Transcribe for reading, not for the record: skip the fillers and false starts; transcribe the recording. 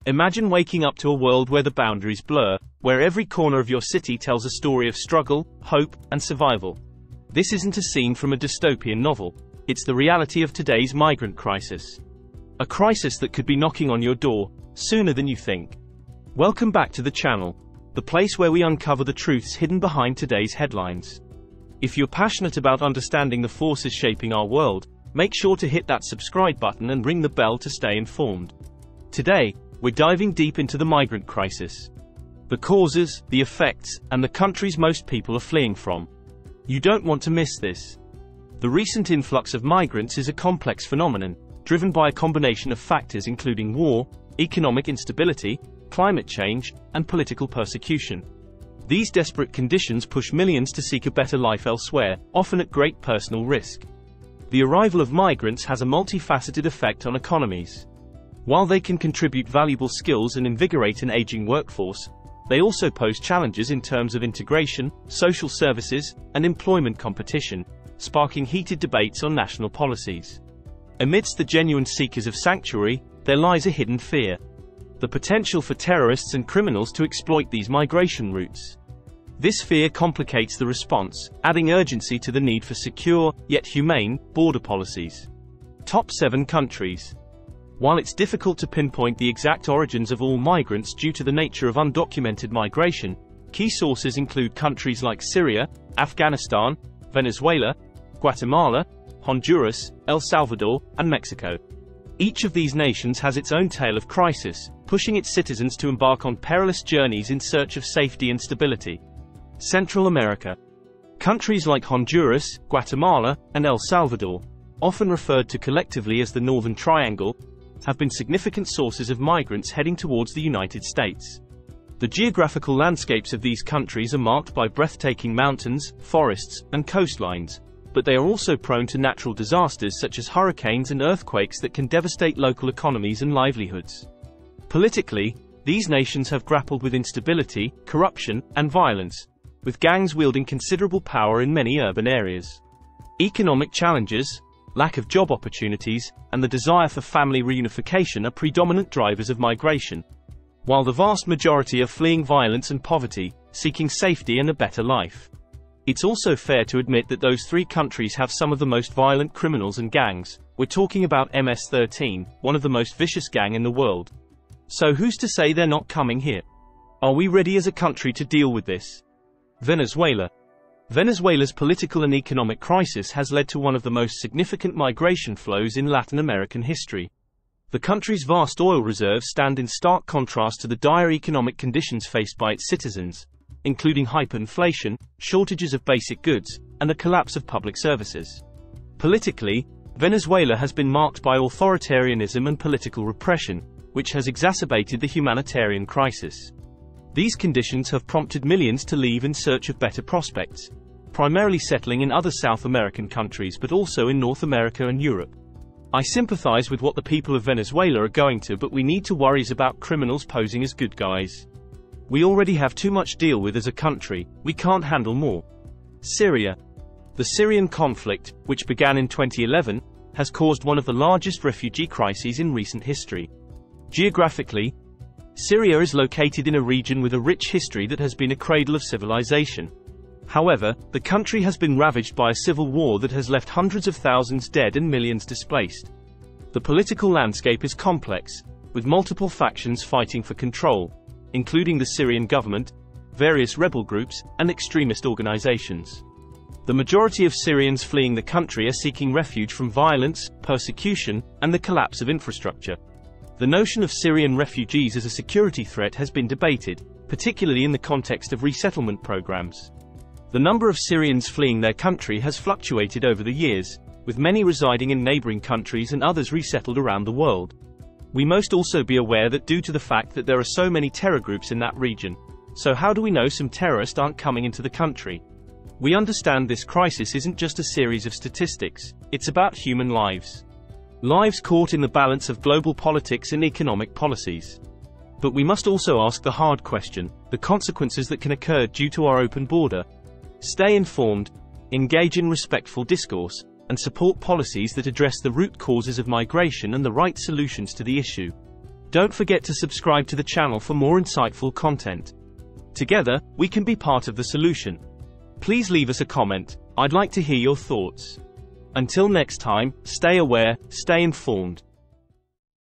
Imagine waking up to a world where the boundaries blur, where every corner of your city tells a story of struggle, hope, and survival. This isn't a scene from a dystopian novel. It's the reality of today's migrant crisis. A crisis that could be knocking on your door, sooner than you think. Welcome back to the channel, the place where we uncover the truths hidden behind today's headlines. If you're passionate about understanding the forces shaping our world, make sure to hit that subscribe button and ring the bell to stay informed. Today, we're diving deep into the migrant crisis. The causes, the effects, and the countries most people are fleeing from. You don't want to miss this. The recent influx of migrants is a complex phenomenon, driven by a combination of factors including war, economic instability, climate change, and political persecution. These desperate conditions push millions to seek a better life elsewhere, often at great personal risk. The arrival of migrants has a multifaceted effect on economies. While they can contribute valuable skills and invigorate an aging workforce, they also pose challenges in terms of integration, social services, and employment competition, sparking heated debates on national policies. Amidst the genuine seekers of sanctuary, there lies a hidden fear: the potential for terrorists and criminals to exploit these migration routes. This fear complicates the response, adding urgency to the need for secure, yet humane, border policies. Top 7 countries. While it's difficult to pinpoint the exact origins of all migrants due to the nature of undocumented migration, key sources include countries like Syria, Afghanistan, Venezuela, Guatemala, Honduras, El Salvador, and Mexico. Each of these nations has its own tale of crisis, pushing its citizens to embark on perilous journeys in search of safety and stability. Central America. Countries like Honduras, Guatemala, and El Salvador, often referred to collectively as the Northern Triangle, have been significant sources of migrants heading towards the United States. The geographical landscapes of these countries are marked by breathtaking mountains, forests, and coastlines, but they are also prone to natural disasters such as hurricanes and earthquakes that can devastate local economies and livelihoods. Politically, these nations have grappled with instability, corruption, and violence, with gangs wielding considerable power in many urban areas. Economic challenges, lack of job opportunities, and the desire for family reunification are predominant drivers of migration, while the vast majority are fleeing violence and poverty, seeking safety and a better life. It's also fair to admit that those 3 countries have some of the most violent criminals and gangs. We're talking about MS-13, one of the most vicious gang in the world. So who's to say they're not coming here? Are we ready as a country to deal with this? Venezuela. Venezuela's political and economic crisis has led to one of the most significant migration flows in Latin American history. The country's vast oil reserves stand in stark contrast to the dire economic conditions faced by its citizens, including hyperinflation, shortages of basic goods, and the collapse of public services. Politically, Venezuela has been marked by authoritarianism and political repression, which has exacerbated the humanitarian crisis. These conditions have prompted millions to leave in search of better prospects, primarily settling in other South American countries but also in North America and Europe. I sympathize with what the people of Venezuela are going to, but we need to worry about criminals posing as good guys. We already have too much to deal with as a country, we can't handle more. Syria. The Syrian conflict, which began in 2011, has caused one of the largest refugee crises in recent history. Geographically, Syria is located in a region with a rich history that has been a cradle of civilization. However, the country has been ravaged by a civil war that has left hundreds of thousands dead and millions displaced. The political landscape is complex, with multiple factions fighting for control, including the Syrian government, various rebel groups, and extremist organizations. The majority of Syrians fleeing the country are seeking refuge from violence, persecution, and the collapse of infrastructure. The notion of Syrian refugees as a security threat has been debated, particularly in the context of resettlement programs. The number of Syrians fleeing their country has fluctuated over the years, with many residing in neighboring countries and others resettled around the world. We must also be aware that due to the fact that there are so many terror groups in that region, so how do we know some terrorists aren't coming into the country? We understand this crisis isn't just a series of statistics, it's about human lives. Lives caught in the balance of global politics and economic policies. But we must also ask the hard question, the consequences that can occur due to our open border. Stay informed, engage in respectful discourse, and support policies that address the root causes of migration and the right solutions to the issue. Don't forget to subscribe to the channel for more insightful content. Together, we can be part of the solution. Please leave us a comment. I'd like to hear your thoughts. Until next time, stay aware, stay informed.